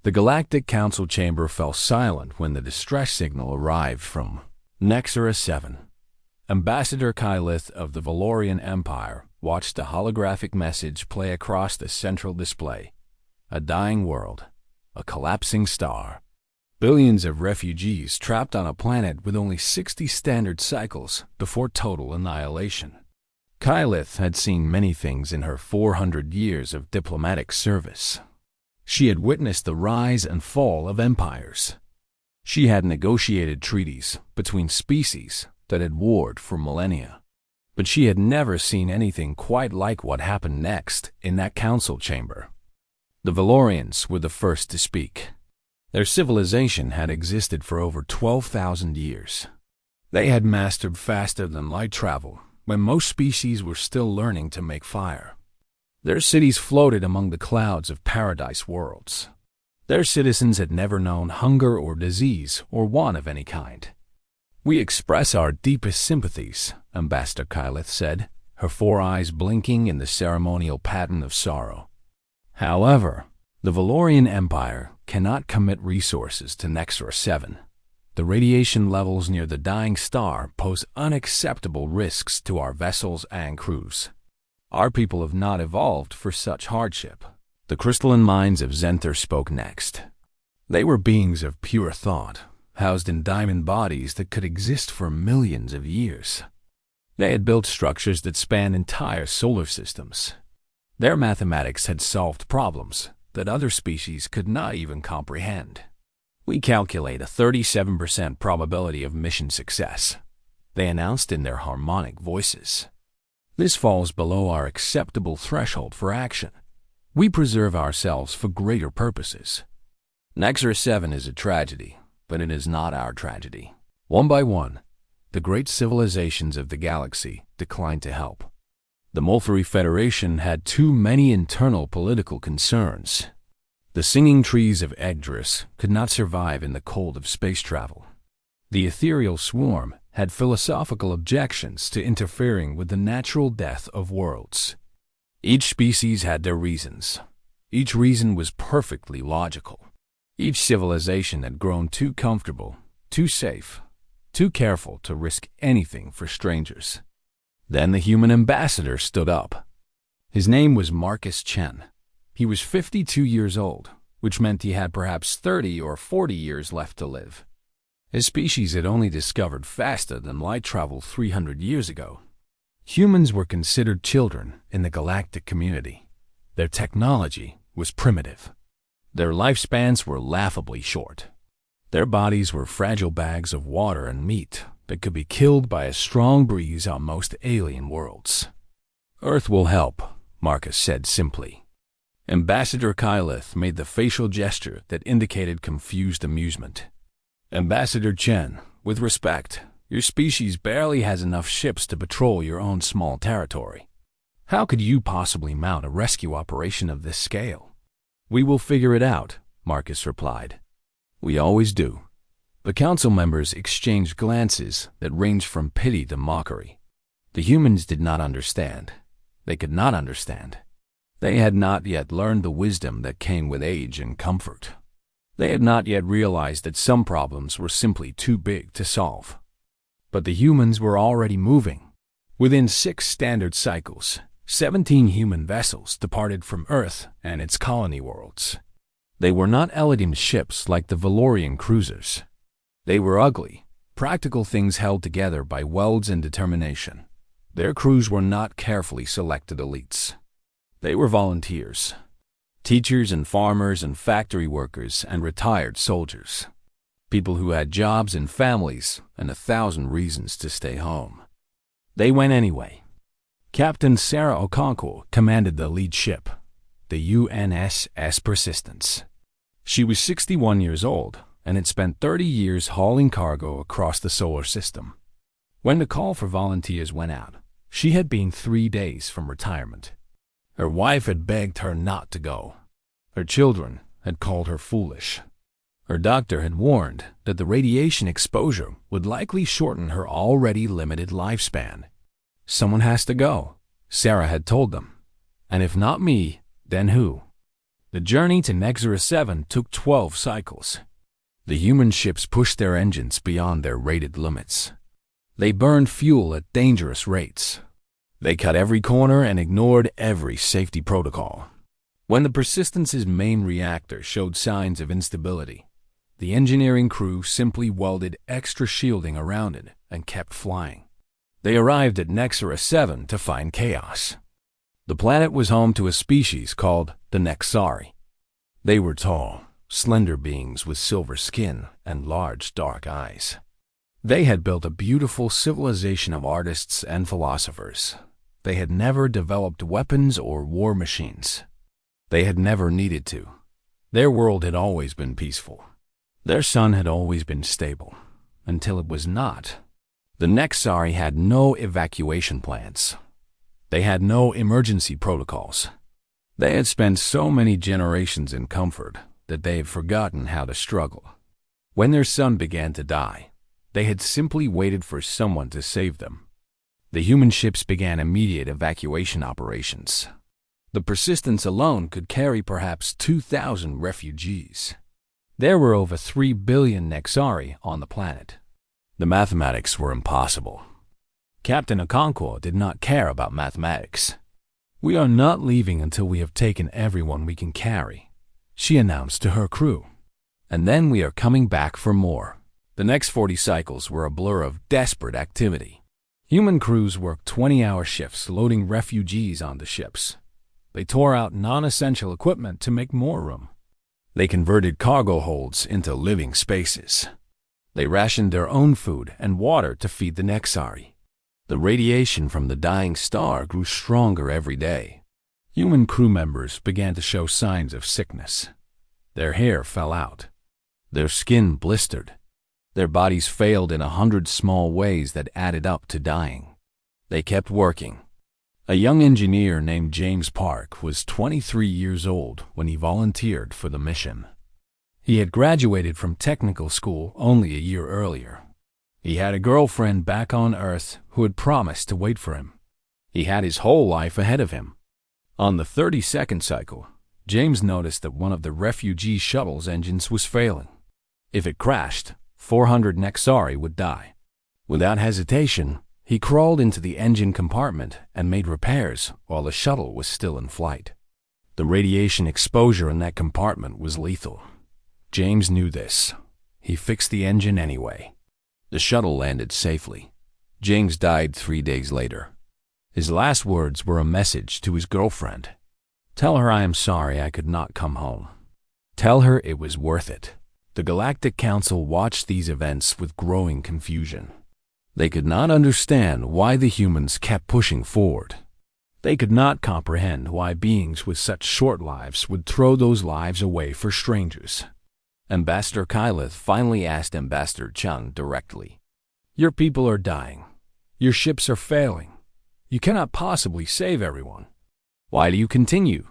The Galactic Council chamber fell silent when the distress signal arrived from Nexera 7. Ambassador Kylith of the Valorian Empire watched a holographic message play across the central display. A dying world. A collapsing star. Billions of refugees trapped on a planet with only 60 standard cycles before total annihilation. Kylith had seen many things in her 400 years of diplomatic service. She had witnessed the rise and fall of empires. She had negotiated treaties between species that had warred for millennia. But she had never seen anything quite like what happened next in that council chamber. The Valorians were the first to speak. Their civilization had existed for over 12,000 years. They had mastered faster than light travel when most species were still learning to make fire. Their cities floated among the clouds of paradise worlds. Their citizens had never known hunger or disease or want of any kind. "We express our deepest sympathies," Ambassador Kylith said, her 4 eyes blinking in the ceremonial pattern of sorrow. "However, the Valorian Empire cannot commit resources to Nexera 7. The radiation levels near the dying star pose unacceptable risks to our vessels and crews. Our people have not evolved for such hardship." The crystalline minds of Zenther spoke next. They were beings of pure thought, housed in diamond bodies that could exist for millions of years. They had built structures that span entire solar systems. Their mathematics had solved problems that other species could not even comprehend. "We calculate a 37% probability of mission success," they announced in their harmonic voices. "This falls below our acceptable threshold for action. We preserve ourselves for greater purposes. Nexera 7 is a tragedy, but it is not our tragedy." One by one, the great civilizations of the galaxy declined to help. The Molthari Federation had too many internal political concerns. The singing trees of Egdris could not survive in the cold of space travel. The ethereal swarm had philosophical objections to interfering with the natural death of worlds. Each species had their reasons. Each reason was perfectly logical. Each civilization had grown too comfortable, too safe, too careful to risk anything for strangers. Then the human ambassador stood up. His name was Marcus Chen. He was 52 years old, which meant he had perhaps 30 or 40 years left to live. His species had only discovered faster than light travel 300 years ago. Humans were considered children in the galactic community. Their technology was primitive. Their lifespans were laughably short. Their bodies were fragile bags of water and meat that could be killed by a strong breeze on most alien worlds. "Earth will help," Marcus said simply. Ambassador Kylith made the facial gesture that indicated confused amusement. "Ambassador Chen, with respect, your species barely has enough ships to patrol your own small territory. How could you possibly mount a rescue operation of this scale?" "We will figure it out," Marcus replied. "We always do." The council members exchanged glances that ranged from pity to mockery. The humans did not understand. They could not understand. They had not yet learned the wisdom that came with age and comfort. They had not yet realized that some problems were simply too big to solve. But the humans were already moving. Within 6 standard cycles, 17 human vessels departed from Earth and its colony worlds. They were not elegant ships like the Valorian cruisers. They were ugly, practical things held together by welds and determination. Their crews were not carefully selected elites. They were volunteers. Teachers and farmers and factory workers and retired soldiers. People who had jobs and families and 1,000 reasons to stay home. They went anyway. Captain Sarah Okonkwo commanded the lead ship, the UNSS Persistence. She was 61 years old and had spent 30 years hauling cargo across the solar system. When the call for volunteers went out, she had been 3 days from retirement. Her wife had begged her not to go. Her children had called her foolish. Her doctor had warned that the radiation exposure would likely shorten her already limited lifespan. "Someone has to go," Sarah had told them. "And if not me, then who?" The journey to Nexera 7 took 12 cycles. The human ships pushed their engines beyond their rated limits. They burned fuel at dangerous rates. They cut every corner and ignored every safety protocol. When the Persistence's main reactor showed signs of instability, the engineering crew simply welded extra shielding around it and kept flying. They arrived at Nexera 7 to find chaos. The planet was home to a species called the Nexari. They were tall, slender beings with silver skin and large, dark eyes. They had built a beautiful civilization of artists and philosophers. They had never developed weapons or war machines. They had never needed to. Their world had always been peaceful. Their sun had always been stable, until it was not. The Nexari had no evacuation plans. They had no emergency protocols. They had spent so many generations in comfort that they had forgotten how to struggle. When their sun began to die, they had simply waited for someone to save them. The human ships began immediate evacuation operations. The Persistence alone could carry perhaps 2,000 refugees. There were over 3 billion Nexari on the planet. The mathematics were impossible. Captain Okonkwo did not care about mathematics. "We are not leaving until we have taken everyone we can carry," she announced to her crew. "And then we are coming back for more." The next 40 cycles were a blur of desperate activity. Human crews worked 20-hour shifts loading refugees onto ships. They tore out non-essential equipment to make more room. They converted cargo holds into living spaces. They rationed their own food and water to feed the Nexari. The radiation from the dying star grew stronger every day. Human crew members began to show signs of sickness. Their hair fell out. Their skin blistered. Their bodies failed in 100 small ways that added up to dying. They kept working. A young engineer named James Park was 23 years old when he volunteered for the mission. He had graduated from technical school only a year earlier. He had a girlfriend back on Earth who had promised to wait for him. He had his whole life ahead of him. On the 32nd cycle, James noticed that one of the refugee shuttle's engines was failing. If it crashed, 400 Nexari would die. Without hesitation, he crawled into the engine compartment and made repairs while the shuttle was still in flight. The radiation exposure in that compartment was lethal. James knew this. He fixed the engine anyway. The shuttle landed safely. James died 3 days later. His last words were a message to his girlfriend. "Tell her I am sorry I could not come home. Tell her it was worth it." The Galactic Council watched these events with growing confusion. They could not understand why the humans kept pushing forward. They could not comprehend why beings with such short lives would throw those lives away for strangers. Ambassador Kyleth finally asked Ambassador Chung directly, "Your people are dying. Your ships are failing. You cannot possibly save everyone. Why do you continue?"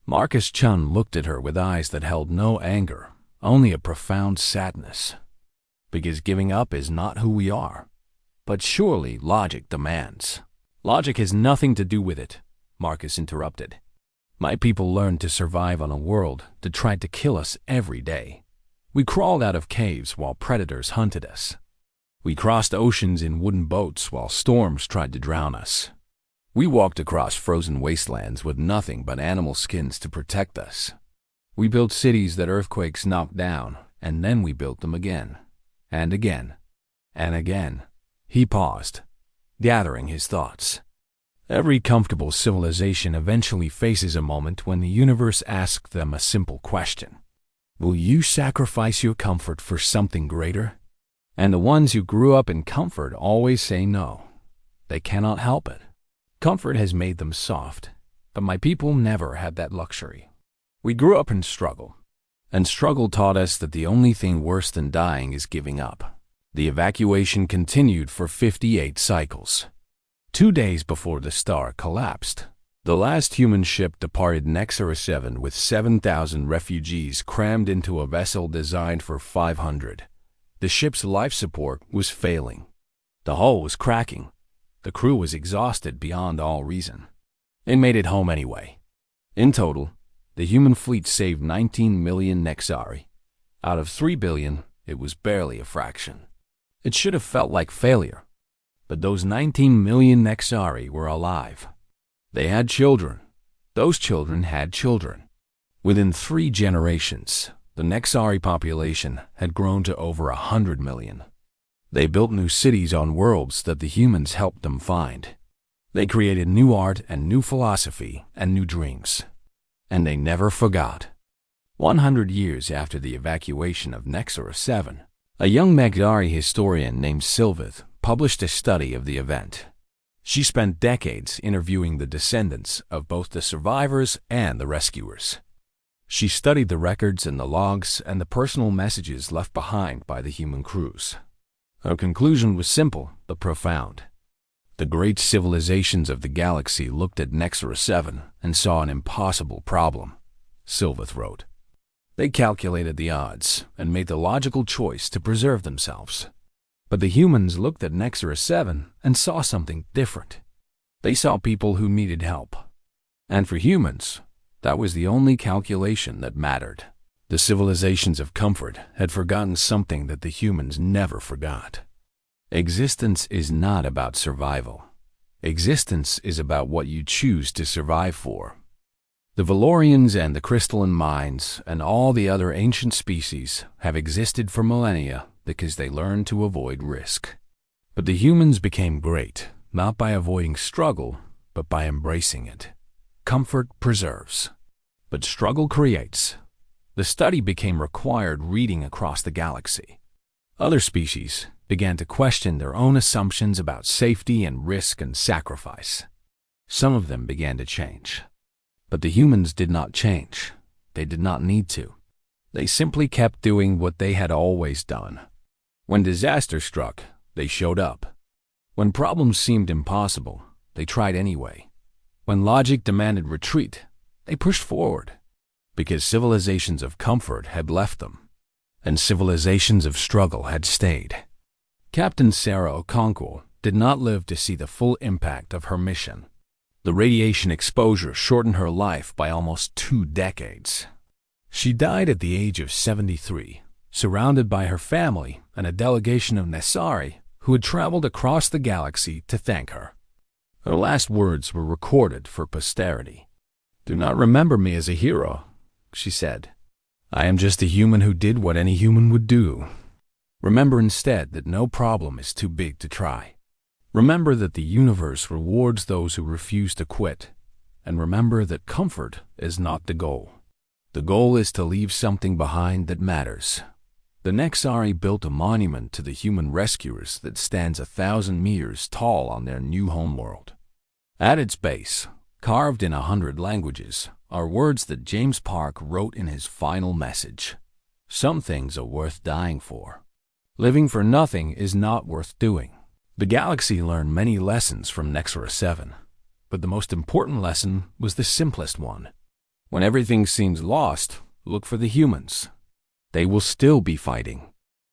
Marcus Chun looked at her with eyes that held no anger, only a profound sadness. "Because giving up is not who we are. But surely logic demands." "Logic has nothing to do with it," Marcus interrupted. "My people learned to survive on a world that tried to kill us every day. We crawled out of caves while predators hunted us. We crossed oceans in wooden boats while storms tried to drown us. We walked across frozen wastelands with nothing but animal skins to protect us. We built cities that earthquakes knocked down, and then we built them again, and again, and again." He paused, gathering his thoughts. Every comfortable civilization eventually faces a moment when the universe asks them a simple question. Will you sacrifice your comfort for something greater? And the ones who grew up in comfort always say no. They cannot help it. Comfort has made them soft, but my people never had that luxury. We grew up in struggle, and struggle taught us that the only thing worse than dying is giving up. The evacuation continued for 58 cycles. 2 days before the star collapsed, the last human ship departed Nexera 7 with 7,000 refugees crammed into a vessel designed for 500. The ship's life support was failing. The hull was cracking. The crew was exhausted beyond all reason. It made it home anyway. In total, The human fleet saved 19 million Nexari. Out of 3 billion, it was barely a fraction. It should have felt like failure. But those 19 million Nexari were alive. They had children. Those children had children. Within 3 generations, the Nexari population had grown to over 100 million. They built new cities on worlds that the humans helped them find. They created new art and new philosophy and new dreams. And they never forgot. 100 years after the evacuation of Nexara 7, a young Magdari historian named Sylvith published a study of the event. She spent decades interviewing the descendants of both the survivors and the rescuers. She studied the records and the logs and the personal messages left behind by the human crews. Her conclusion was simple but profound. The great civilizations of the galaxy looked at Nexara 7 and saw an impossible problem, Sylvith wrote. They calculated the odds and made the logical choice to preserve themselves. But the humans looked at Nexara 7 and saw something different. They saw people who needed help. And for humans, that was the only calculation that mattered. The civilizations of comfort had forgotten something that the humans never forgot. Existence is not about survival. Existence is about what you choose to survive for. The Valorians and the crystalline mines and all the other ancient species have existed for millennia because they learned to avoid risk. But the humans became great, not by avoiding struggle, but by embracing it. Comfort preserves, but struggle creates. The study became required reading across the galaxy. Other species began to question their own assumptions about safety and risk and sacrifice. Some of them began to change. But the humans did not change. They did not need to. They simply kept doing what they had always done. When disaster struck, they showed up. When problems seemed impossible, they tried anyway. When logic demanded retreat, they pushed forward. Because civilizations of comfort had left them, and civilizations of struggle had stayed. Captain Sarah Okonkwo did not live to see the full impact of her mission. The radiation exposure shortened her life by almost 2 decades. She died at the age of 73, surrounded by her family and a delegation of Nesari who had traveled across the galaxy to thank her. Her last words were recorded for posterity. "Do not remember me as a hero," she said. "I am just a human who did what any human would do. Remember instead that no problem is too big to try. Remember that the universe rewards those who refuse to quit. And remember that comfort is not the goal. The goal is to leave something behind that matters." The Nexari built a monument to the human rescuers that stands 1,000 meters tall on their new homeworld. At its base, carved in 100 languages, are words that James Park wrote in his final message. Some things are worth dying for. Living for nothing is not worth doing. The galaxy learned many lessons from Nexara 7, but the most important lesson was the simplest one. When everything seems lost, look for the humans. They will still be fighting.